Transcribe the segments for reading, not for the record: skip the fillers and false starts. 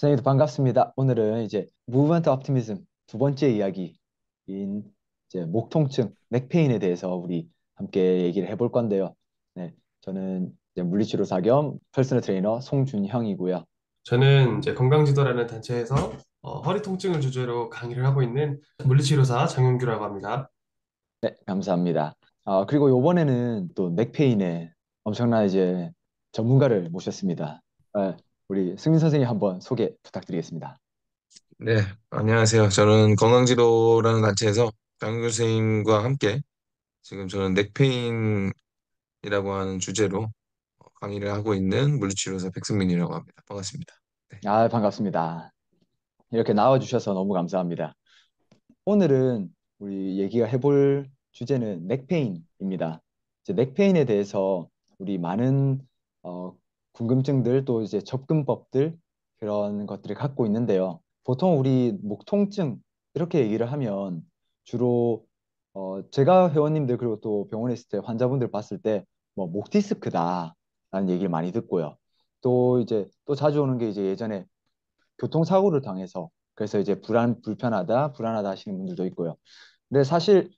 선생님도 반갑습니다. 오늘은 이제 무브먼트 옵티미즘 두 번째 이야기인 이제 목 통증, 넥페인에 대해서 우리 함께 얘기를 해볼 건데요. 네, 저는 이제 물리치료사 겸 퍼스널 트레이너 송준형이고요. 저는 이제 건강지도라는 단체에서 허리 통증을 주제로 강의를 하고 있는 물리치료사 장윤규라고 합니다. 네, 감사합니다. 그리고 이번에는 또 넥페인에 엄청난 이제 전문가를 모셨습니다. 우리 승민 선생님 한번 소개 부탁드리겠습니다. 네, 안녕하세요. 저는 건강지도라는 단체에서 장 교수님과 함께 지금 저는 넥페인이라고 하는 주제로 강의를 하고 있는 물리치료사 백승민이라고 합니다. 반갑습니다. 네. 반갑습니다. 이렇게 나와주셔서 너무 감사합니다. 오늘은 우리 얘기가 해볼 주제는 넥페인입니다. 이제 넥페인에 대해서 우리 많은 어, 궁금증들 또 이제 접근법들 그런 것들을 갖고 있는데요. 보통 우리 목 통증 이렇게 얘기를 하면 주로 제가 회원님들 그리고 또 병원에 있을 때 환자분들 봤을 때 뭐 목 디스크다라는 얘기를 많이 듣고요. 또 이제 또 자주 오는 게 이제 예전에 교통사고를 당해서 그래서 이제 불편하다 하시는 분들도 있고요. 근데 사실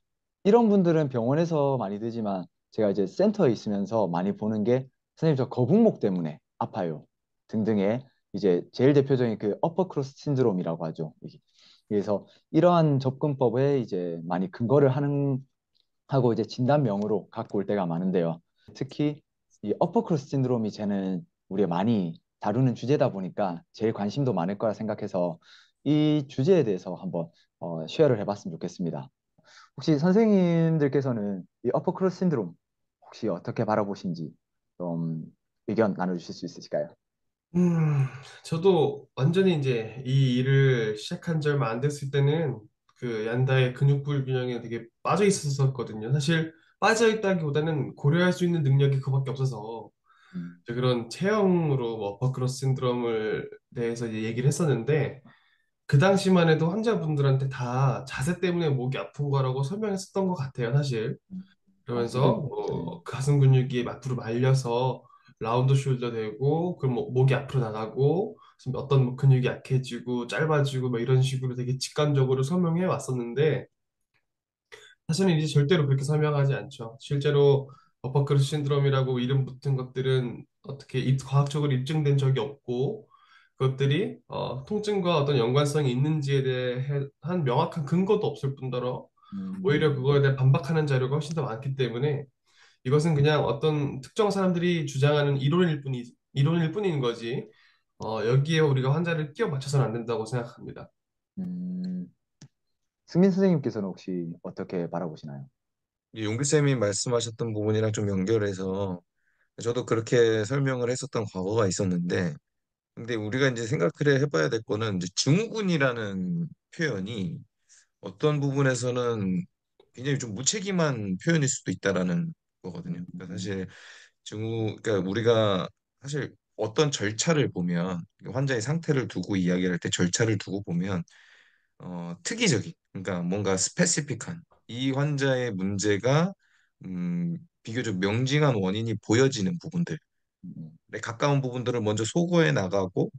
이런 분들은 병원에서 많이 드지만 제가 이제 센터에 있으면서 많이 보는 게 선생님 저 거북목 때문에 아파요 등등의 이제 제일 대표적인 그 어퍼크로스 신드롬이라고 하죠. 그래서 이러한 접근법에 이제 많이 근거를 하는 하고 이제 진단명으로 갖고 올 때가 많은데요. 특히 이 어퍼크로스 신드롬이 저는 우리가 많이 다루는 주제다 보니까 제일 관심도 많을 거라 생각해서 이 주제에 대해서 한번 쉐어를 해봤으면 좋겠습니다. 혹시 선생님들께서는 이 어퍼크로스 신드롬 혹시 어떻게 바라보신지 좀 의견 나눠주실 수 있으실까요? 음, 저도 완전히 이제 이 일을 시작한 지 얼마 안 됐을 때는 그 양다의 근육 불균형에 되게 빠져 있었거든요. 사실 빠져 있다기보다는 고려할 수 있는 능력이 그밖에 없어서 음, 이제 그런 체형으로 뭐 어퍼크로스 신드롬을 대해서 이제 얘기를 했었는데 그 당시만 해도 환자분들한테 다 자세 때문에 목이 아픈 거라고 설명했었던 것 같아요, 사실. 음. 그러면서 선생님, 네. 뭐 가슴 근육이 앞으로 말려서 라운드 숄더 되고 그럼 뭐 목이 앞으로 나가고 좀 어떤 뭐 근육이 약해지고 짧아지고 뭐 이런 식으로 되게 직관적으로 설명해 왔었는데 사실은 이제 절대로 그렇게 설명하지 않죠. 실제로 어퍼크로스 신드롬이라고 이름 붙은 것들은 어떻게 과학적으로 입증된 적이 없고 그것들이 통증과 어떤 연관성이 있는지에 대한 명확한 근거도 없을 뿐더러 오히려 그거에 음, 대해 반박하는 자료가 훨씬 더 많기 때문에 이것은 그냥 어떤 특정 사람들이 주장하는 이론일 뿐인 거지. 여기에 우리가 환자를 끼워 맞춰서는 안 된다고 생각합니다. 음, 승민 선생님께서는 혹시 어떻게 바라보시나요? 이 용기쌤이 말씀하셨던 부분이랑 좀 연결해서 저도 그렇게 설명을 했었던 과거가 있었는데, 근데 우리가 이제 생각을 해봐야 될 거는 이제 증후군이라는 표현이 어떤 부분에서는 굉장히 좀 무책임한 표현일 수도 있다라는 거거든요. 그러니까 음, 사실 그러니까 우리가 사실 어떤 절차를 보면 환자의 상태를 두고 이야기할 때 절차를 두고 보면 특이적인 그러니까 뭔가 스페시픽한 이 환자의 문제가 비교적 명징한 원인이 보여지는 부분들에 음, 가까운 부분들을 먼저 소거해 나가고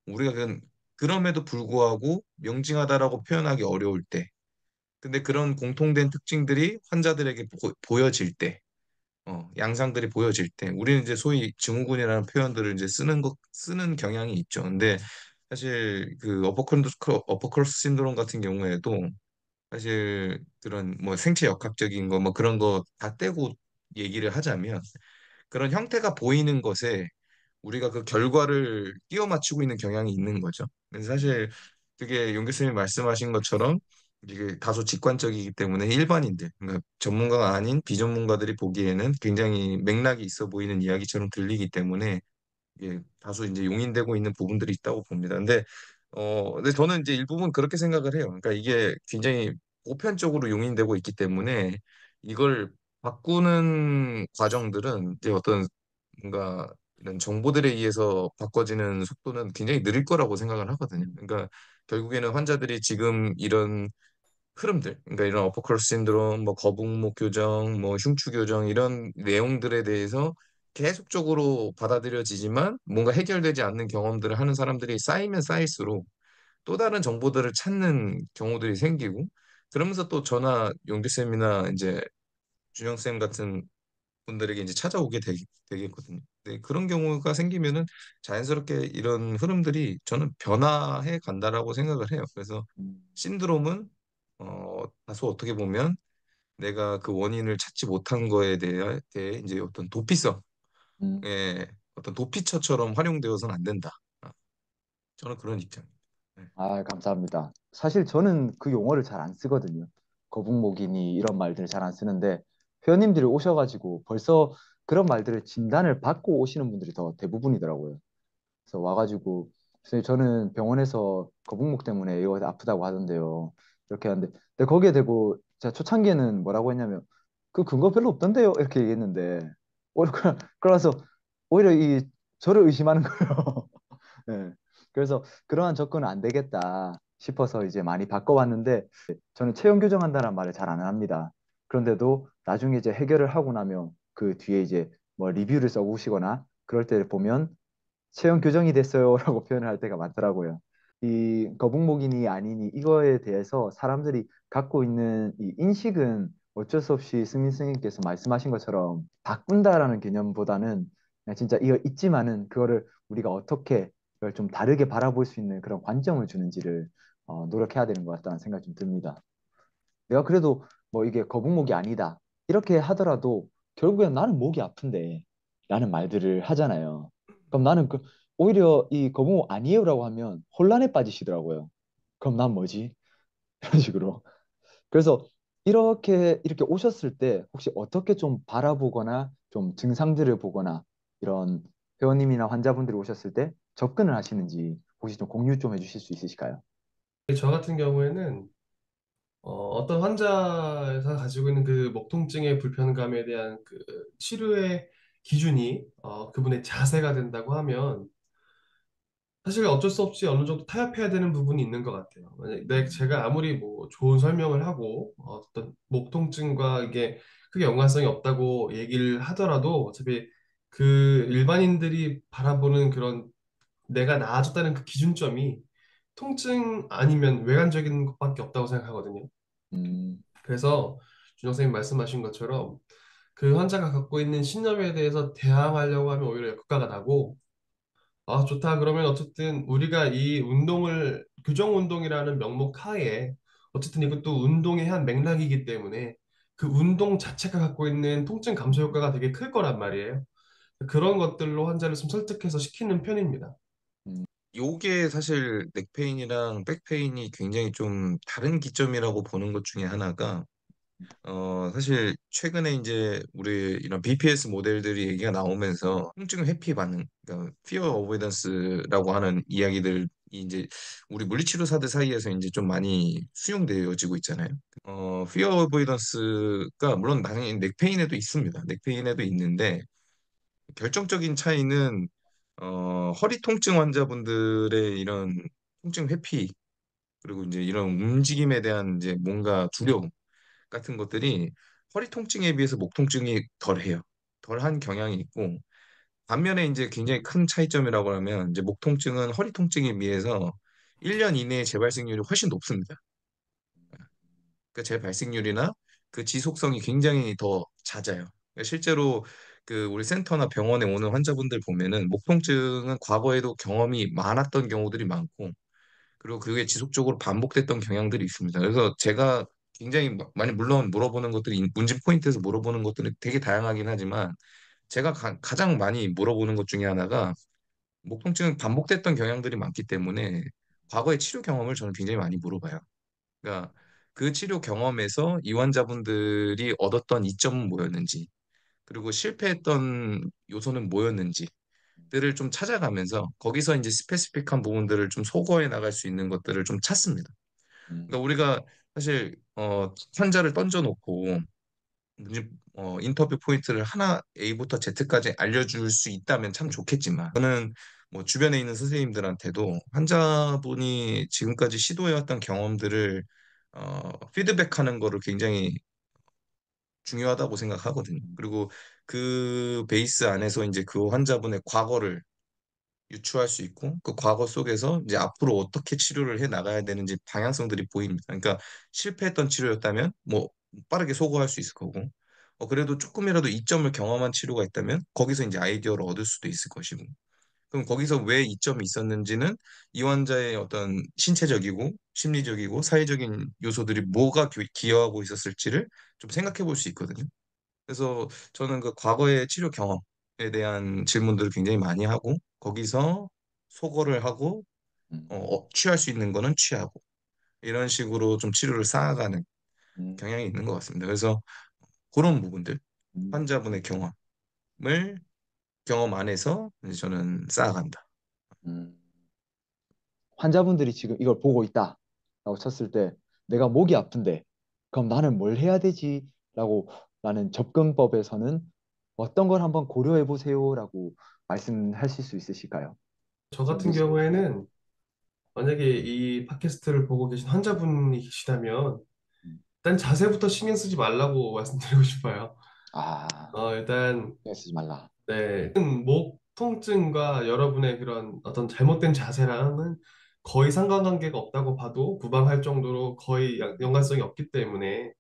우리가 그럼에도 불구하고 명징하다라고 표현하기 어려울 때 근데 그런 공통된 특징들이 환자들에게 보여질 때, 양상들이 보여질 때, 우리는 이제 소위 증후군이라는 표현들을 이제 쓰는 경향이 있죠. 근데 사실 그 어퍼크로스 신드롬 같은 경우에도 사실 그런 뭐 생체 역학적인 거 뭐 그런 거 다 떼고 얘기를 하자면 그런 형태가 보이는 것에 우리가 그 결과를 끼워 맞추고 있는 경향이 있는 거죠. 그래서 사실 그게 용 교수님이 말씀하신 것처럼 이게 다소 직관적이기 때문에 일반인들, 그러니까 전문가가 아닌 비전문가들이 보기에는 굉장히 맥락이 있어 보이는 이야기처럼 들리기 때문에 이게 다소 이제 용인되고 있는 부분들이 있다고 봅니다. 근데 저는 이제 일부분 그렇게 생각을 해요. 그러니까 이게 굉장히 보편적으로 용인되고 있기 때문에 이걸 바꾸는 과정들은 이제 어떤 뭔가 이런 정보들에 의해서 바꿔지는 속도는 굉장히 느릴 거라고 생각을 하거든요. 음, 그러니까 결국에는 환자들이 지금 이런 흐름들, 그러니까 이런 어퍼크로스 신드롬, 뭐 거북목 교정, 뭐 흉추 교정 이런 내용들에 대해서 계속적으로 받아들여지지만 뭔가 해결되지 않는 경험들을 하는 사람들이 쌓이면 쌓일수록 또 다른 정보들을 찾는 경우들이 생기고 그러면서 또 저나 용기쌤이나 이제 준영쌤 같은 분들에게 이제 찾아오게 되겠거든요. 네, 그런 경우가 생기면은 자연스럽게 이런 흐름들이 저는 변화해 간다라고 생각을 해요. 그래서 음, 신드롬은 다소 어떻게 보면 내가 그 원인을 찾지 못한 거에 대해 이제 어떤 도피성의 음. 어떤 도피처처럼 활용되어서는 안 된다. 아, 저는 그런 입장입니다. 네. 아, 감사합니다. 사실 저는 그 용어를 잘 안 쓰거든요. 거북목이니 이런 말들을 잘 안 쓰는데 회원님들이 오셔가지고 벌써 그런 말들을 진단을 받고 오시는 분들이 더 대부분이더라고요. 그래서 와가지고 선생님 저는 병원에서 거북목 때문에 이거 아프다고 하던데요. 이렇게 하는데 근데 거기에 대고 제가 초창기에는 뭐라고 했냐면 그 근거 별로 없던데요. 이렇게 얘기했는데 오히려 그러면서 오히려 이 저를 의심하는 거예요. 네. 그래서 그러한 접근은 안 되겠다 싶어서 이제 많이 바꿔왔는데 저는 체형 교정한다는 말을 잘 안 합니다. 그런데도 나중에 이제 해결을 하고 나면 그 뒤에 이제 뭐 리뷰를 써오시거나 그럴 때를 보면 체형 교정이 됐어요라고 표현을 할 때가 많더라고요. 이 거북목이니 아니니 이거에 대해서 사람들이 갖고 있는 이 인식은 어쩔 수 없이 승민 선생님께서 말씀하신 것처럼 바꾼다라는 개념보다는 그냥 진짜 이거 있지만은 그거를 우리가 어떻게 그걸 좀 다르게 바라볼 수 있는 그런 관점을 주는지를 노력해야 되는 것 같다는 생각이 좀 듭니다. 내가 그래도 뭐 이게 거북목이 아니다 이렇게 하더라도 결국엔 나는 목이 아픈데 라는 말들을 하잖아요. 그럼 나는 오히려 이 거북목 아니에요라고 하면 혼란에 빠지시더라고요. 그럼 난 뭐지? 이런 식으로. 그래서 이렇게 오셨을 때 혹시 어떻게 좀 바라보거나 좀 증상들을 보거나 이런 회원님이나 환자분들이 오셨을 때 접근을 하시는지 혹시 좀 공유 좀 해주실 수 있으실까요? 저 같은 경우에는 어떤 환자가 가지고 있는 그 목 통증의 불편감에 대한 그 치료의 기준이 그분의 자세가 된다고 하면 사실 어쩔 수 없이 어느 정도 타협해야 되는 부분이 있는 것 같아요. 음, 제가 아무리 뭐 좋은 설명을 하고 어떤 목 통증과 이게 크게 연관성이 없다고 얘기를 하더라도 어차피 그 일반인들이 바라보는 그런 내가 나아졌다는 그 기준점이 통증 아니면 외관적인 것밖에 없다고 생각하거든요. 음, 그래서 준영 선생님 말씀하신 것처럼 그 환자가 갖고 있는 신념에 대해서 대항하려고 하면 오히려 역효과가 나고 아, 좋다. 그러면 어쨌든 우리가 이 운동을 규정 운동이라는 명목 하에 어쨌든 이것도 운동의 한 맥락이기 때문에 그 운동 자체가 갖고 있는 통증 감소 효과가 되게 클 거란 말이에요. 그런 것들로 환자를 좀 설득해서 시키는 편입니다. 음, 요게 사실 넥페인이랑 백페인이 굉장히 좀 다른 기점이라고 보는 것 중에 하나가 사실 최근에 이제 우리 이런 BPS 모델들이 얘기가 나오면서 통증 회피 반응, 그러니까 fear avoidance라고 하는 이야기들이 이제 우리 물리치료사들 사이에서 이제 좀 많이 수용되어지고 있잖아요. fear avoidance가 물론 당연히 넥페인에도 있습니다. 넥페인에도 있는데 결정적인 차이는 허리 통증 환자분들의 이런 통증 회피 그리고 이제 이런 움직임에 대한 이제 뭔가 두려움 같은 것들이 허리 통증에 비해서 목 통증이 덜해요. 덜한 경향이 있고 반면에 이제 굉장히 큰 차이점이라고 하면 이제 목 통증은 허리 통증에 비해서 1년 이내에 재발생률이 훨씬 높습니다. 그 재발생률이나 그 지속성이 굉장히 더 잦아요. 그러니까 실제로 그 우리 센터나 병원에 오는 환자분들 보면은 목 통증은 과거에도 경험이 많았던 경우들이 많고 그리고 그게 지속적으로 반복됐던 경향들이 있습니다. 그래서 제가 굉장히 많이 물론 물어보는 것들이 문진 포인트에서 물어보는 것들은 되게 다양하긴 하지만 제가 가장 많이 물어보는 것 중에 하나가 목 통증은 반복됐던 경향들이 많기 때문에 과거의 치료 경험을 저는 굉장히 많이 물어봐요. 그러니까 그 치료 경험에서 이 환자분들이 얻었던 이점은 뭐였는지 그리고 실패했던 요소는 뭐였는지 들을 좀 찾아가면서 거기서 이제 스페시픽한 부분들을 좀 소거해 나갈 수 있는 것들을 좀 찾습니다. 음, 그러니까 우리가 사실 환자를 던져놓고 인터뷰 포인트를 하나 A부터 Z까지 알려줄 수 있다면 참 좋겠지만 저는 뭐 주변에 있는 선생님들한테도 환자분이 지금까지 시도해왔던 경험들을 피드백하는 거를 굉장히 중요하다고 생각하거든요. 그리고 그 베이스 안에서 이제 그 환자분의 과거를 유추할 수 있고 그 과거 속에서 이제 앞으로 어떻게 치료를 해 나가야 되는지 방향성들이 보입니다. 그러니까 실패했던 치료였다면 뭐 빠르게 소거할 수 있을 거고 그래도 조금이라도 이점을 경험한 치료가 있다면 거기서 이제 아이디어를 얻을 수도 있을 것이고 그럼 거기서 왜 이점이 있었는지는 이 환자의 어떤 신체적이고 심리적이고 사회적인 요소들이 뭐가 기여하고 있었을지를 좀 생각해 볼 수 있거든요. 그래서 저는 그 과거의 치료 경험에 대한 질문들을 굉장히 많이 하고 거기서 소거를 하고 음, 취할 수 있는 거는 취하고 이런 식으로 좀 치료를 쌓아가는 음, 경향이 있는 것 같습니다. 그래서 그런 부분들 음, 환자분의 경험을 경험 안에서 이제 저는 쌓아간다. 음. 환자분들이 지금 이걸 보고 있다라고 쳤을 때 내가 목이 아픈데 그럼 나는 뭘 해야 되지? 라고 나는 접근법에서는 어떤 걸 한번 고려해 보세요라고 말씀하실 수 있으실까요? 저 지금 같은 경우에는 만약에 이 팟캐스트를 보고 계신 환자분이 계시다면 음, 일단 자세부터 신경 쓰지 말라고 말씀드리고 싶어요. 아, 일단 신경 쓰지 말라. 네, 목 통증과 여러분의 그런 어떤 잘못된 자세랑은 거의 상관관계가 없다고 봐도 무방할 정도로 거의 연관성이 없기 때문에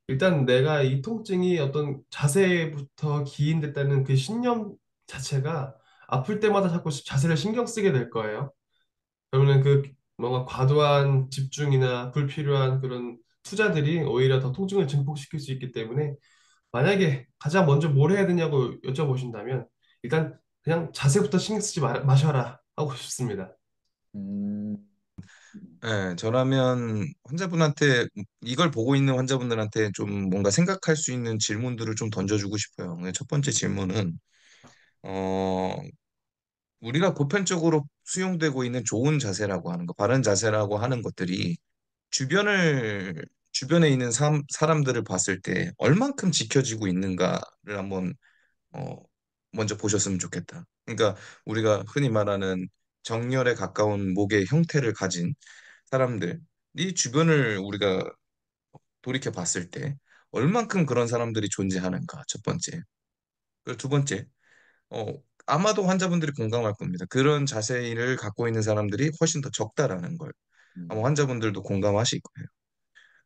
일단 내가 이 통증이 어떤 자세부터 기인됐다는 그 신념 자체가 아플 때마다 자꾸 자세를 신경 쓰게 될 거예요. 그러면 그 뭔가 과도한 집중이나 불필요한 그런 투자들이 오히려 더 통증을 증폭시킬 수 있기 때문에 만약에 가장 먼저 뭘 해야 되냐고 여쭤보신다면 일단 그냥 자세부터 신경 쓰지 마셔라 하고 싶습니다. 음, 예, 저라면 환자분한테 이걸 보고 있는 환자분들한테 좀 뭔가 생각할 수 있는 질문들을 좀 던져주고 싶어요. 첫 번째 질문은 어, 우리가 보편적으로 수용되고 있는 좋은 자세라고 하는 거, 바른 자세라고 하는 것들이 주변에 있는 사람들을 봤을 때 얼만큼 지켜지고 있는가를 한번 어, 먼저 보셨으면 좋겠다. 그러니까 우리가 흔히 말하는 정렬에 가까운 목의 형태를 가진 사람들이 주변을 우리가 돌이켜 봤을 때 얼만큼 그런 사람들이 존재하는가, 첫 번째. 그리고 두 번째, 어, 아마도 환자분들이 공감할 겁니다. 그런 자세를 갖고 있는 사람들이 훨씬 더 적다라는 걸 아마 음, 환자분들도 공감하실 거예요.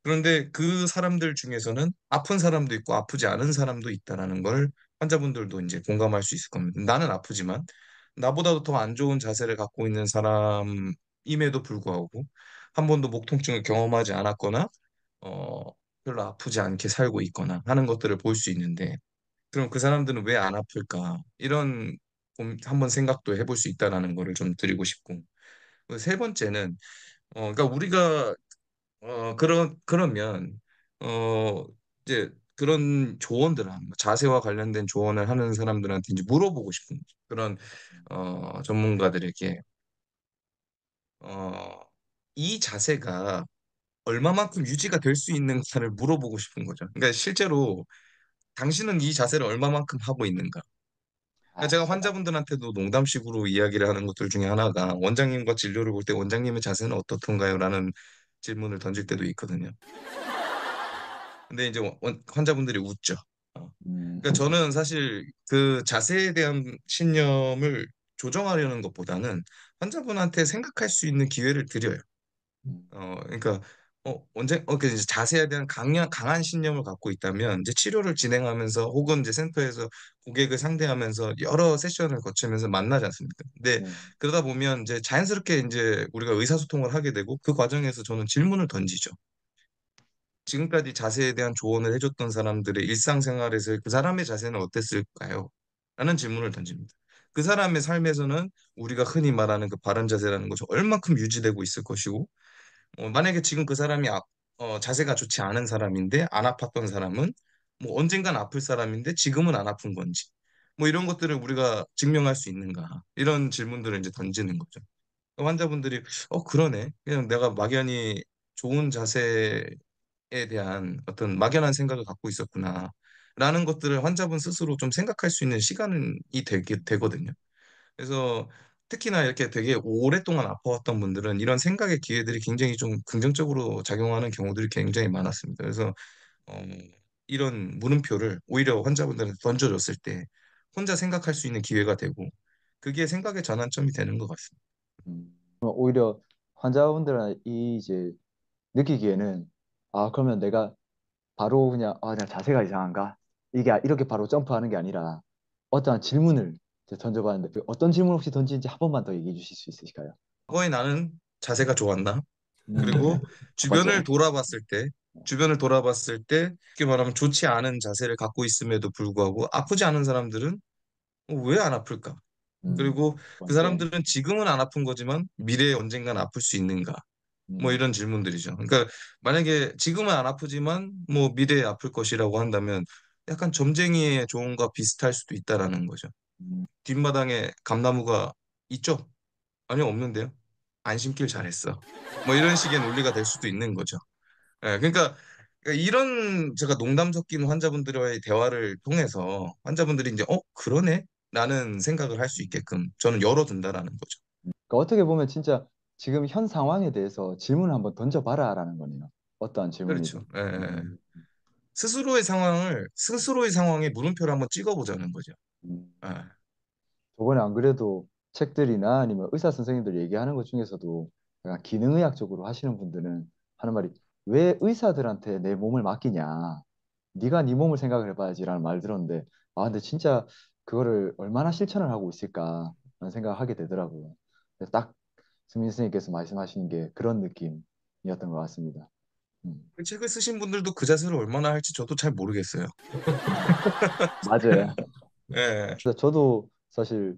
그런데 그 사람들 중에서는 아픈 사람도 있고 아프지 않은 사람도 있다라는 걸 환자분들도 이제 공감할 수 있을 겁니다. 나는 아프지만 나보다도 더 안 좋은 자세를 갖고 있는 사람임에도 불구하고 한 번도 목 통증을 경험하지 않았거나 어, 별로 아프지 않게 살고 있거나 하는 것들을 볼 수 있는데 그럼 그 사람들은 왜 안 아플까? 이런 한번 생각도 해볼 수 있다라는 거를 좀 드리고 싶고 그세 번째는 그러니까 우리가 그러면 어 이제 그런 조언들을 하는 거, 자세와 관련된 조언을 하는 사람들한테 이제 물어보고 싶은 거죠. 그런 전문가들에게 어 이 자세가 얼마만큼 유지가 될 수 있는가를 물어보고 싶은 거죠. 그러니까 실제로 당신은 이 자세를 얼마만큼 하고 있는가? 그러니까 아, 제가 환자분들한테도 농담식으로 이야기를 하는 것들 중에 하나가 원장님과 진료를 볼 때 원장님의 자세는 어떻던가요? 라는 질문을 던질 때도 있거든요. 근데 이제 환자분들이 웃죠. 음, 그러니까 저는 사실 그 자세에 대한 신념을 조정하려는 것보다는 환자분한테 생각할 수 있는 기회를 드려요. 음, 그러니까 그 이제 자세에 대한 강한 신념을 갖고 있다면 이제 치료를 진행하면서 혹은 이제 센터에서 고객을 상대하면서 여러 세션을 거치면서 만나지 않습니까? 근데 네, 그러다 보면 이제 자연스럽게 이제 우리가 의사소통을 하게 되고 그 과정에서 저는 질문을 던지죠. 지금까지 자세에 대한 조언을 해줬던 사람들의 일상생활에서 그 사람의 자세는 어땠을까요? 라는 질문을 던집니다. 그 사람의 삶에서는 우리가 흔히 말하는 그 바른 자세라는 것이 얼만큼 유지되고 있을 것이고, 만약에 지금 그 사람이 자세가 좋지 않은 사람인데 안 아팠던 사람은 뭐 언젠간 아플 사람인데 지금은 안 아픈 건지, 뭐 이런 것들을 우리가 증명할 수 있는가? 이런 질문들을 이제 던지는 거죠. 환자분들이 그러네. 그냥 내가 막연히 좋은 자세 대한 어떤 막연한 생각을 갖고 있었구나. 라는 것들을 환자분 스스로 좀 생각할 수 있는 시간이 되거든요. 그래서 특히나 이렇게 되게 오랫동안 아파왔던 분들은 이런 생각의 기회들이 굉장히 좀 긍정적으로 작용하는 경우들이 굉장히 많았습니다. 그래서 어, 이런 물음표를 오히려 환자분들한테 던져줬을 때 혼자 생각할 수 있는 기회가 되고 그게 생각의 전환점이 되는 것 같습니다. 그럼 오히려 환자분들은 이 이제 느끼기에는 아 그러면 내가 바로 그냥 아 내가 자세가 이상한가? 이게 이렇게 바로 점프하는 게 아니라 어떠한 질문을 이제 던져봤는데 그 어떤 질문 혹시 던지는지 한 번만 더 얘기해 주실 수 있으실까요? 과거에 나는 자세가 좋았나? 그리고 첫 번째. 주변을 돌아봤을 때, 쉽게 말하면 좋지 않은 자세를 갖고 있음에도 불구하고 아프지 않은 사람들은 왜 안 아플까? 그리고 두 그 번째. 사람들은 지금은 안 아픈 거지만 미래에 언젠간 아플 수 있는가? 뭐 음, 이런 질문들이죠. 그러니까 만약에 지금은 안 아프지만 뭐 미래에 아플 것이라고 한다면 약간 점쟁이의 조언과 비슷할 수도 있다라는 거죠. 음, 뒷마당에 감나무가 있죠? 아니요, 없는데요. 안 심길 잘했어. 뭐 이런 식의 논리가 될 수도 있는 거죠. 예, 그러니까 이런 제가 농담 섞인 환자분들과의 대화를 통해서 환자분들이 이제 그러네? 라는 생각을 할 수 있게끔 저는 열어둔다라는 거죠. 그러니까 어떻게 보면 진짜 지금 현 상황에 대해서 질문을 한번 던져봐라라는 거네요. 어떠한 질문이든. 그렇죠. 예, 예. 예. 음, 스스로의 상황에 물음표를 한번 찍어보자는 거죠. 음. 예. 저번에 안 그래도 책들이나 아니면 의사 선생님들 얘기하는 것 중에서도 약간 기능의학적으로 하시는 분들은 하는 말이 왜 의사들한테 내 몸을 맡기냐? 네가 네 몸을 생각을 해봐야지라는 말 들었는데 아 근데 진짜 그거를 얼마나 실천을 하고 있을까라는 생각을 하게 되더라고요. 그래서 딱 스민 선생님께서 말씀하시는 게 그런 느낌이었던 것 같습니다. 음. 그 책을 쓰신 분들도 그 자세를 얼마나 할지 저도 잘 모르겠어요. 맞아요. 예. 그래서 저도 사실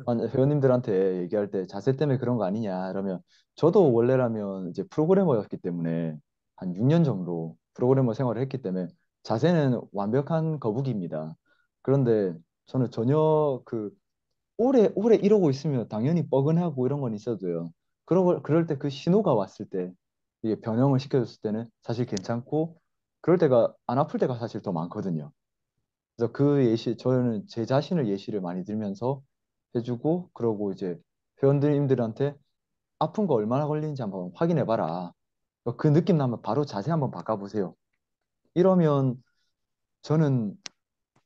회원님들한테 얘기할 때 자세 때문에 그런 거 아니냐 이러면 저도 원래라면 이제 프로그래머였기 때문에 한 6년 정도 프로그래머 생활을 했기 때문에 자세는 완벽한 거북입니다. 그런데 저는 전혀 그 오래 오래 이러고 있으면 당연히 뻐근하고 이런 건 있어도요. 그럴 때 그 신호가 왔을 때 이게 변형을 시켜줬을 때는 사실 괜찮고 그럴 때가 안 아플 때가 사실 더 많거든요. 그래서 그 예시 저는 제 자신을 예시를 많이 들면서 해주고 그러고 이제 회원님들한테 아픈 거 얼마나 걸리는지 한번 확인해 봐라. 그 느낌 나면 바로 자세 한번 바꿔보세요. 이러면 저는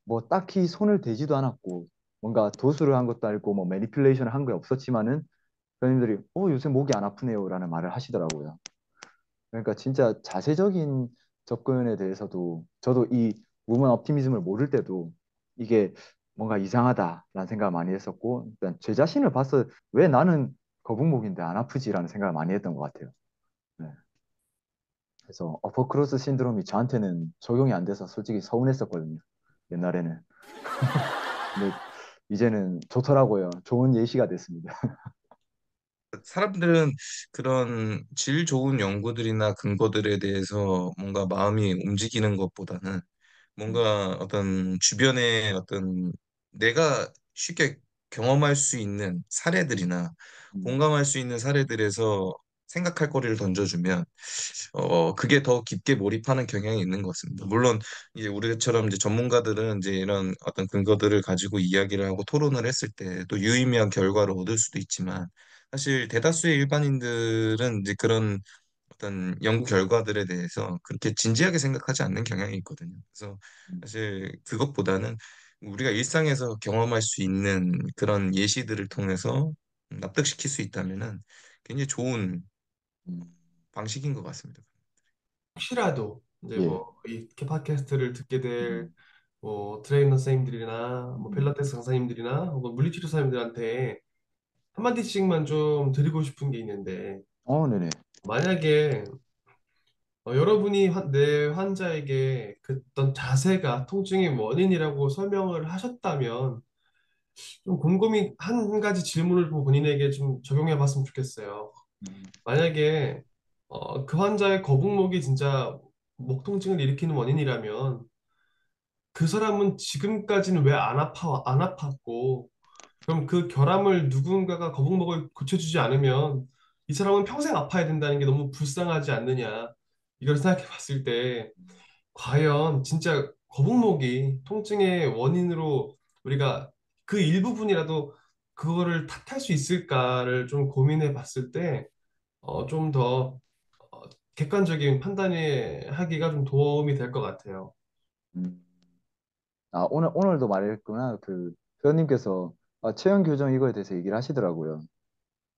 뭐 딱히 손을 대지도 않았고 뭔가 도수를 한 것도 아니고 뭐 매니플레이션을 한 게 없었지만은 회원님들이 요새 목이 안 아프네요라는 말을 하시더라고요. 그러니까 진짜 자세적인 접근에 대해서도 저도 이 우먼 옵티미즘을 모를 때도 이게 뭔가 이상하다라는 생각을 많이 했었고 일단 제 자신을 봐서 왜 나는 거북목인데 안 아프지라는 생각을 많이 했던 것 같아요. 네. 그래서 어퍼크로스 신드롬이 저한테는 적용이 안 돼서 솔직히 서운했었거든요. 옛날에는. 근데 이제는 좋더라고요. 좋은 예시가 됐습니다. 사람들은 그런 질 좋은 연구들이나 근거들에 대해서 뭔가 마음이 움직이는 것보다는 음, 뭔가 어떤 주변에 어떤 내가 쉽게 경험할 수 있는 사례들이나 음, 공감할 수 있는 사례들에서 생각할 거리를 던져주면 그게 더 깊게 몰입하는 경향이 있는 것 같습니다. 물론 이제 우리처럼 이제 전문가들은 이제 이런 어떤 근거들을 가지고 이야기를 하고 토론을 했을 때 또 유의미한 결과를 얻을 수도 있지만 사실 대다수의 일반인들은 이제 그런 어떤 연구 결과들에 대해서 그렇게 진지하게 생각하지 않는 경향이 있거든요. 그래서 음, 사실 그것보다는 우리가 일상에서 경험할 수 있는 그런 예시들을 통해서 납득시킬 수 있다면은 굉장히 좋은 음. 방식인 것 같습니다. 혹시라도 이제 예. 뭐 이 팟캐스트를 듣게 될 음, 뭐 트레이너 선생님들이나 뭐 음. 필라테스 강사님들이나 혹은 물리치료 사람들한테 한마디씩만 좀 드리고 싶은 게 있는데 네네. 만약에 여러분이 내 환자에게 그 어떤 자세가 통증의 원인이라고 설명을 하셨다면 좀 곰곰이 한 가지 질문을 좀 본인에게 좀 적용해 봤으면 좋겠어요. 음, 만약에 그 환자의 거북목이 진짜 목 통증을 일으키는 원인이라면 그 사람은 지금까지는 왜 안 아팠고 그럼 그 결함을 누군가가 거북목을 고쳐주지 않으면 이 사람은 평생 아파야 된다는 게 너무 불쌍하지 않느냐. 이걸 생각해 봤을 때 과연 진짜 거북목이 통증의 원인으로 우리가 그 일부분이라도 그거를 탓할 수 있을까를 좀 고민해 봤을 때 좀 더 객관적인 판단이 하기가 좀 도움이 될 것 같아요. 음. 아, 오늘도 말했구나. 그 회원님께서 채용 교정 이거에 대해서 얘기를 하시더라고요.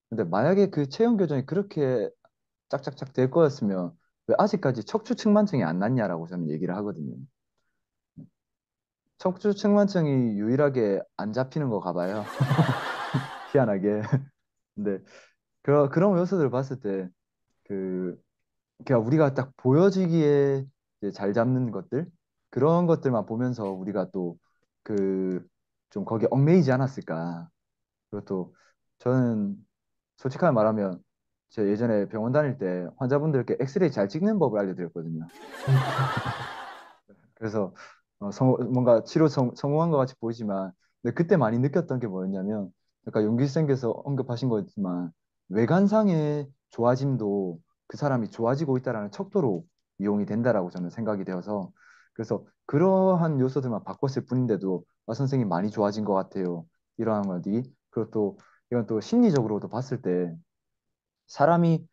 근데 만약에 그 채용 교정이 그렇게 짝짝짝 될 거였으면 왜 아직까지 척추측만증이 안 났냐라고 저는 얘기를 하거든요. 척추측만증이 유일하게 안 잡히는 거 가봐요. 희한하게. 근데 그런 요소들을 봤을 때 그, 그냥 우리가 딱 보여지기에 이제 잘 잡는 것들 그런 것들만 보면서 우리가 또 그 좀 거기에 얽매이지 않았을까. 그리고 또 저는 솔직하게 말하면 제 예전에 병원 다닐 때 환자분들께 엑스레이 잘 찍는 법을 알려드렸거든요. 그래서 뭔가 치료 성공한 것 같이 보이지만 근데 그때 많이 느꼈던 게 뭐였냐면 아까 용기생께서 언급하신 거였지만 외관상의 좋아짐도 그 사람이 좋아지고 있다라는 척도로 이용이 된다라고 저는 생각이 되어서 그래서 그러한 요소들만 바꿨을 뿐인데도 선생님 많이 좋아진 것 같아요. 이러한 것이 그리고 또 이건 또 심리적으로도 봤을 때 사람이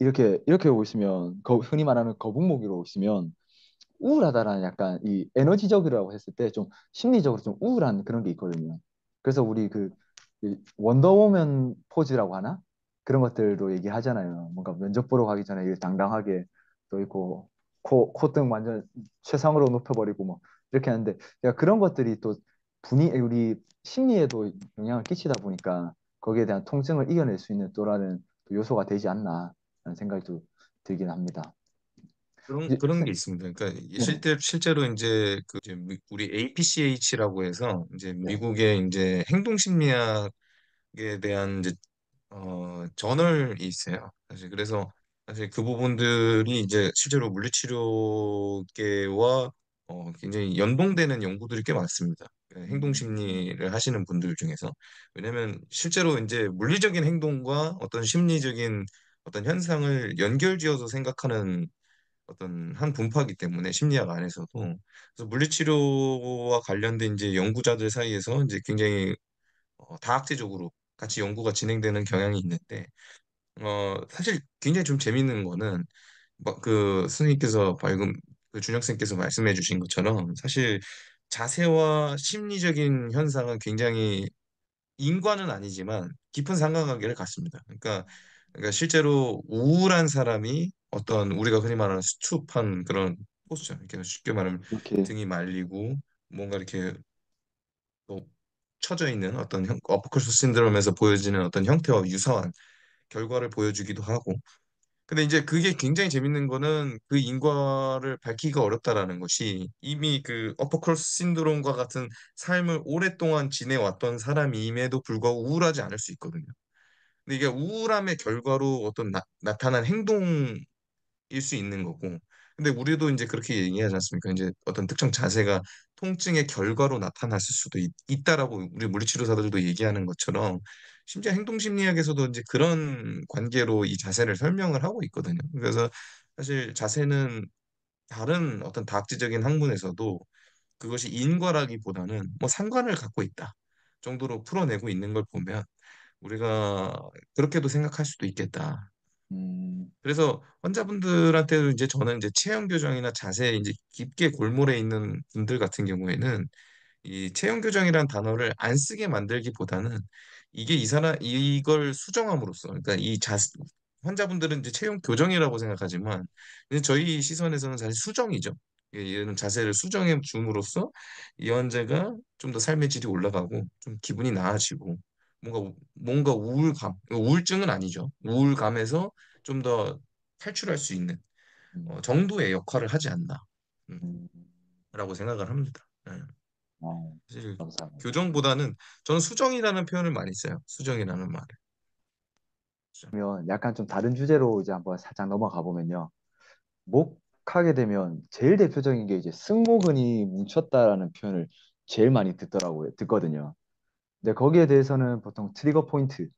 이렇게 오고 있으면 흔히 말하는 거북목으로 있으면 우울하다라는 약간 이 에너지적이라고 했을 때 좀 심리적으로 좀 우울한 그런 게 있거든요. 그래서 우리 이 원더우먼 포즈라고 하나? 그런 것들도 얘기하잖아요. 뭔가 면접 보러 가기 전에 이렇게 당당하게 또 있고 콧등 완전 최상으로 높여버리고 뭐 이렇게 하는데 내가 그런 것들이 또 우리 심리에도 영향을 끼치다 보니까 거기에 대한 통증을 이겨낼 수 있는 또라는 또 요소가 되지 않나 라는 생각이 또 들긴 합니다. 이제 그런 게 있습니다. 그러니까 네네. 실제로 이제 그 이제 우리 APCH라고 해서 이제 네. 미국의 이제 행동심리학에 대한 이제 저널이 있어요. 사실 그래서 사실 그 부분들이 이제 실제로 물리치료계와 굉장히 연동되는 연구들이 꽤 많습니다. 행동 음, 심리를 하시는 분들 중에서 왜냐하면 실제로 이제 물리적인 행동과 어떤 심리적인 어떤 현상을 연결지어서 생각하는 어떤 한 분파이기 때문에 심리학 안에서도 그래서 물리치료와 관련된 이제 연구자들 사이에서 이제 굉장히 다학제적으로 같이 연구가 진행되는 경향이 있는데 사실 굉장히 좀 재밌는 거는 그 스님께서 방금 그 준혁 쌤께서 말씀해 주신 것처럼 사실 자세와 심리적인 현상은 굉장히 인과는 아니지만 깊은 상관관계를 갖습니다. 그러니까 실제로 우울한 사람이 어떤 우리가 흔히 말하는 수축한 그런 포스처 이렇게 쉽게 말하면 이렇게 등이 말리고 뭔가 이렇게 또 처져 있는 어떤 어퍼컷 신드롬에서 보여지는 어떤 형태와 유사한 결과를 보여주기도 하고 근데 이제 그게 굉장히 재밌는 거는 그 인과를 밝히기가 어렵다라는 것이 이미 그 어퍼크로스 신드롬과 같은 삶을 오랫동안 지내왔던 사람임에도 불구하고 우울하지 않을 수 있거든요. 근데 이게 우울함의 결과로 어떤 나타난 행동일 수 있는 거고. 근데 우리도 이제 그렇게 얘기하지 않습니까? 이제 어떤 특정 자세가 통증의 결과로 나타났을 수도 있다라고 우리 물리치료사들도 얘기하는 것처럼 심지어 행동심리학에서도 이제 그런 관계로 이 자세를 설명을 하고 있거든요. 그래서 사실 자세는 다른 어떤 다학지적인 학문에서도 그것이 인과라기보다는 뭐 상관을 갖고 있다 정도로 풀어내고 있는 걸 보면 우리가 그렇게도 생각할 수도 있겠다. 음, 그래서 환자분들한테도 이제 저는 이제 체형 교정이나 자세에 이제 깊게 골몰해 있는 분들 같은 경우에는 이 체형 교정이라는 단어를 안 쓰게 만들기보다는 이게 이걸 수정함으로써 그러니까 환자분들은 이제 체형 교정이라고 생각하지만 근데 저희 시선에서는 사실 수정이죠. 얘는 자세를 수정해 줌으로써 이 환자가 좀 더 삶의 질이 올라가고 좀 기분이 나아지고 뭔가 우울증은 아니죠. 우울감에서 좀 더 탈출할 수 있는 음, 정도의 역할을 하지 않나 음. 라고 생각을 합니다. 예. 어, 사실 감사합니다. 교정보다는 저는 수정이라는 표현을 많이 써요. 수정이라는 말을. 수정. 그러면 약간 좀 다른 주제로 이제 한번 살짝 넘어가 보면요. 목하게 되면 제일 대표적인 게 이제 승모근이 뭉쳤다라는 표현을 제일 많이 듣거든요. 근데 거기에 대해서는 보통 트리거 포인트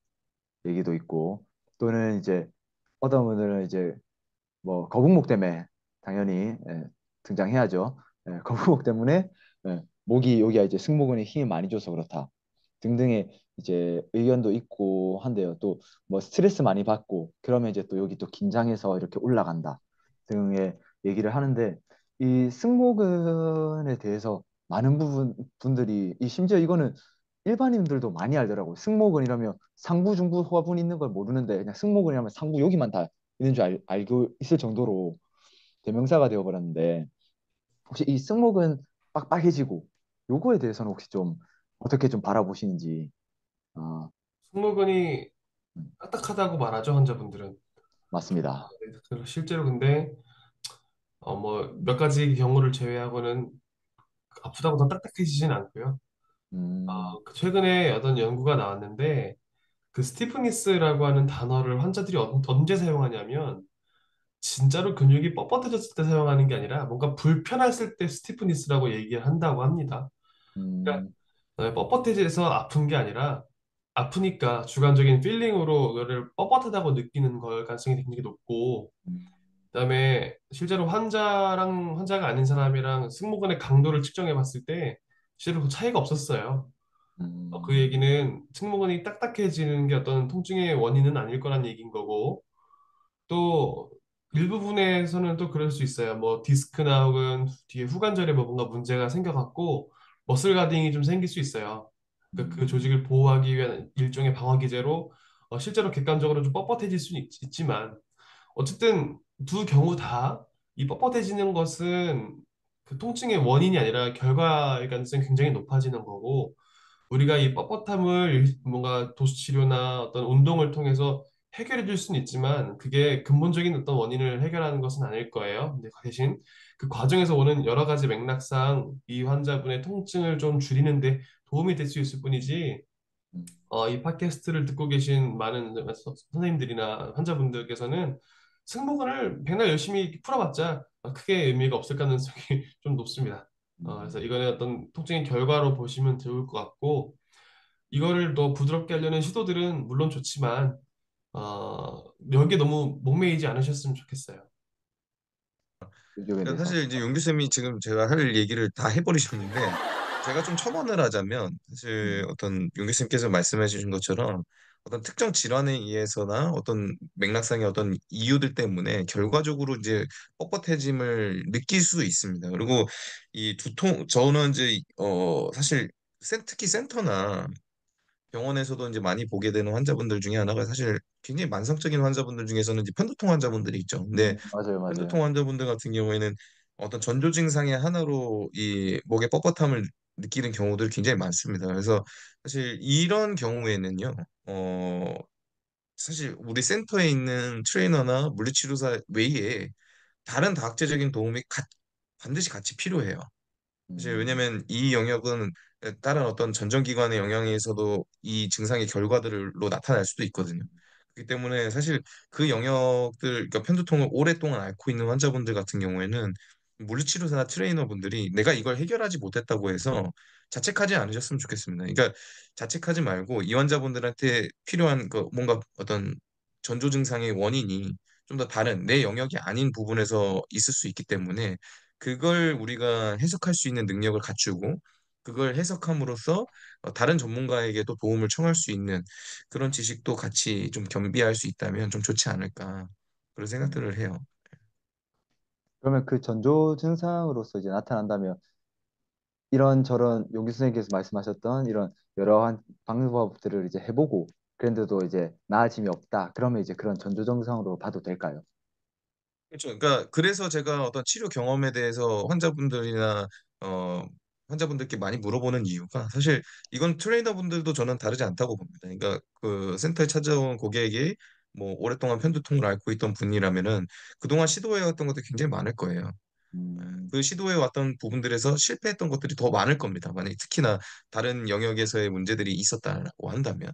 얘기도 있고 또는 이제 어떤 분들은 이제 뭐 거북목 때문에 당연히 등장해야죠. 거북목 때문에 목이 여기가 이제 승모근에 힘이 많이 줘서 그렇다 등등의 이제 의견도 있고 한데요. 또 뭐 스트레스 많이 받고 그러면 이제 또 여기 또 긴장해서 이렇게 올라간다 등의 얘기를 하는데 이 승모근에 대해서 많은 분들이 이 심지어 이거는 일반인들도 많이 알더라고요. 승모근 이라면 상부, 중부, 하부분 있는 걸 모르는데 그냥 승모근이라면 상부 여기만 다 있는 줄 알고 있을 정도로 대명사가 되어버렸는데 혹시 이 승모근 빡빡해지고 요거에 대해서는 혹시 좀 어떻게 좀 바라보시는지. 아, 승모근이 음, 딱딱하다고 말하죠, 환자분들은. 맞습니다. 실제로 근데 뭐 몇 가지 경우를 제외하고는 아프다고 더 딱딱해지진 않고요. 음, 그 최근에 어떤 연구가 나왔는데 그 스티프니스라고 하는 단어를 환자들이 언제 사용하냐면 진짜로 근육이 뻣뻣해졌을 때 사용하는 게 아니라 뭔가 불편했을 때 스티프니스라고 얘기를 한다고 합니다. 그러니까 음, 뻣뻣해져서 아픈 게 아니라 아프니까 주관적인 필링으로 그거를 뻣뻣하다고 느끼는 걸 가능성이 굉장히 높고 음, 그다음에 실제로 환자랑 환자가 아닌 사람이랑 승모근의 강도를 측정해 봤을 때 실제로 그 차이가 없었어요. 그 음, 얘기는 승모근이 딱딱해지는 게 어떤 통증의 원인은 아닐 거란 얘기인 거고 또 일부분에서는 또 그럴 수 있어요. 뭐 디스크나 혹은 뒤에 후관절에 뭐 뭔가 문제가 생겨갖고 머슬 가딩이 좀 생길 수 있어요. 그 음, 조직을 보호하기 위한 일종의 방어 기제로 실제로 객관적으로 좀 뻣뻣해질 수는 있지만 어쨌든 두 경우 다 이 뻣뻣해지는 것은 그 통증의 원인이 아니라 결과일 가능성이 굉장히 높아지는 거고 우리가 이 뻣뻣함을 뭔가 도수 치료나 어떤 운동을 통해서 해결해 줄 수는 있지만 그게 근본적인 어떤 원인을 해결하는 것은 아닐 거예요. 근데 대신 그 과정에서 오는 여러 가지 맥락상 이 환자분의 통증을 좀 줄이는데 도움이 될 수 있을 뿐이지 음. 이 팟캐스트를 듣고 계신 많은 선생님들이나 환자분들께서는 승모근을 백날 열심히 풀어봤자 크게 의미가 없을 가능성이 좀 높습니다. 그래서 음. 이거는 어떤 통증의 결과로 보시면 좋을 것 같고, 이거를 더 부드럽게 하려는 시도들은 물론 좋지만, 여기에 너무 목매이지 않으셨으면 좋겠어요. 요즘에 그러니까 대해서. 사실 이제 용규 쌤이 지금 제가 할 얘기를 다 해버리셨는데 제가 좀 첨언을 하자면 사실 음, 어떤 용규 쌤께서 말씀해 주신 것처럼 어떤 특정 질환에 의해서나 어떤 맥락상의 어떤 이유들 때문에 결과적으로 이제 뻣뻣해짐을 느낄 수 있습니다. 그리고 이 두통 저는 이제 사실 특히 센터나 병원에서도 이제 많이 보게 되는 환자분들 중에 하나가 사실 굉장히 만성적인 환자분들 중에서는 이제 편두통 환자분들이 있죠. 근데 맞아요, 맞아요. 편두통 환자분들 같은 경우에는 어떤 전조 증상의 하나로 이 목의 뻣뻣함을 느끼는 경우들이 굉장히 많습니다. 그래서 사실 이런 경우에는요, 어, 사실 우리 센터에 있는 트레이너나 물리치료사 외에 다른 다학제적인 도움이 반드시 같이 필요해요. 사실 음, 왜냐면 이 영역은 다른 어떤 전정기관의 영향에서도 이 증상의 결과들로 나타날 수도 있거든요. 그렇기 때문에 사실 그 영역들, 그러니까 편두통을 오랫동안 앓고 있는 환자분들 같은 경우에는 물리치료사나 트레이너분들이 내가 이걸 해결하지 못했다고 해서 자책하지 않으셨으면 좋겠습니다. 그러니까 자책하지 말고 이 환자분들한테 필요한 그 뭔가 어떤 전조 증상의 원인이 좀 더 다른 내 영역이 아닌 부분에서 있을 수 있기 때문에 그걸 우리가 해석할 수 있는 능력을 갖추고 그걸 해석함으로써 다른 전문가에게도 도움을 청할 수 있는 그런 지식도 같이 좀 겸비할 수 있다면 좀 좋지 않을까 그런 음. 생각들을 해요. 그러면 그 전조 증상으로서 이제 나타난다면 이런 저런 용기 선생님께서 말씀하셨던 이런 여러한 방법들을 이제 해보고 그런데도 이제 나아짐이 없다. 그러면 이제 그런 전조 증상으로 봐도 될까요? 그렇죠. 그러니까 그래서 제가 어떤 치료 경험에 대해서 환자분들이나 어 환자분들께 많이 물어보는 이유가 사실 이건 트레이너분들도 저는 다르지 않다고 봅니다. 그러니까 그 센터에 찾아온 고객이 뭐 오랫동안 편두통을 앓고 있던 분이라면은 그동안 시도해왔던 것도 굉장히 많을 거예요. 음, 그 시도해왔던 부분들에서 실패했던 것들이 더 많을 겁니다. 만약 특히나 다른 영역에서의 문제들이 있었다고 한다면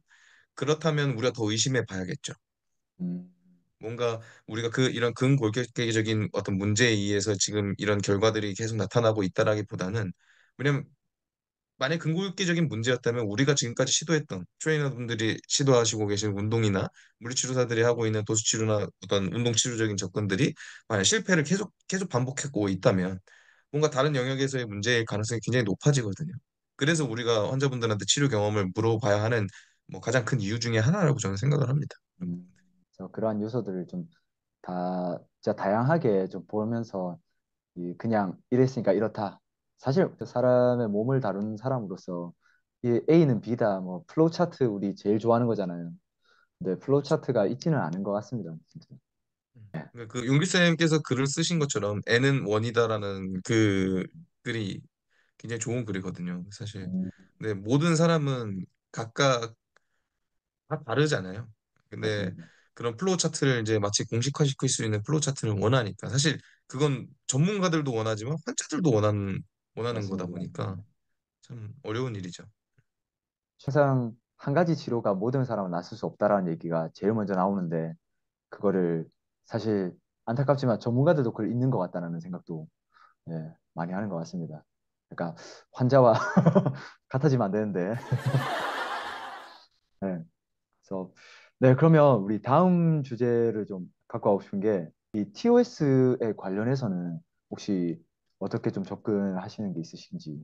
그렇다면 우리가 더 의심해 봐야겠죠. 음, 뭔가 우리가 이런 근골격계적인 어떤 문제에 의해서 지금 이런 결과들이 계속 나타나고 있다라기보다는 왜냐면 만약 근골격계적인 문제였다면 우리가 지금까지 시도했던 트레이너분들이 시도하시고 계신 운동이나 물리치료사들이 하고 있는 도수치료나 어떤 운동치료적인 접근들이 만약 실패를 계속 반복하고 있다면 뭔가 다른 영역에서의 문제일 가능성이 굉장히 높아지거든요. 그래서 우리가 환자분들한테 치료 경험을 물어봐야 하는 뭐 가장 큰 이유 중에 하나라고 저는 생각을 합니다. 그래서 그러한 요소들을 좀 다 진짜 다양하게 좀 보면서 그냥 이랬으니까 이렇다. 사실 사람의 몸을 다루는 사람으로서 이 A는 B다. 뭐 플로우 차트 우리 제일 좋아하는 거잖아요. 근데 플로우 그렇죠. 차트가 있지는 않은 것 같습니다. 진짜. 그러니까 그 용기쌤께서 글을 쓰신 것처럼 N은 원이다라는 그 글이 굉장히 좋은 글이거든요. 사실. 음, 근데 모든 사람은 각각 다 다르잖아요. 근데 맞습니다. 그런 플로우 차트를 이제 마치 공식화시킬 수 있는 플로우 차트를 원하니까 사실 그건 전문가들도 원하지만 환자들도 원하는 거다 맞습니다. 보니까 참 어려운 일이죠. 항상 한 가지 치료가 모든 사람을 낫을 수 없다라는 얘기가 제일 먼저 나오는데 그거를 사실 안타깝지만 전문가들도 그걸 있는 것 같다는 생각도 많이 하는 것 같습니다. 그러니까 환자와 같아지면 안 되는데. 네. 그래서 네, 그러면 우리 다음 주제를 좀 갖고 와고 싶은 게 이 TOS에 관련해서는 혹시 어떻게 좀 접근하시는 게 있으신지.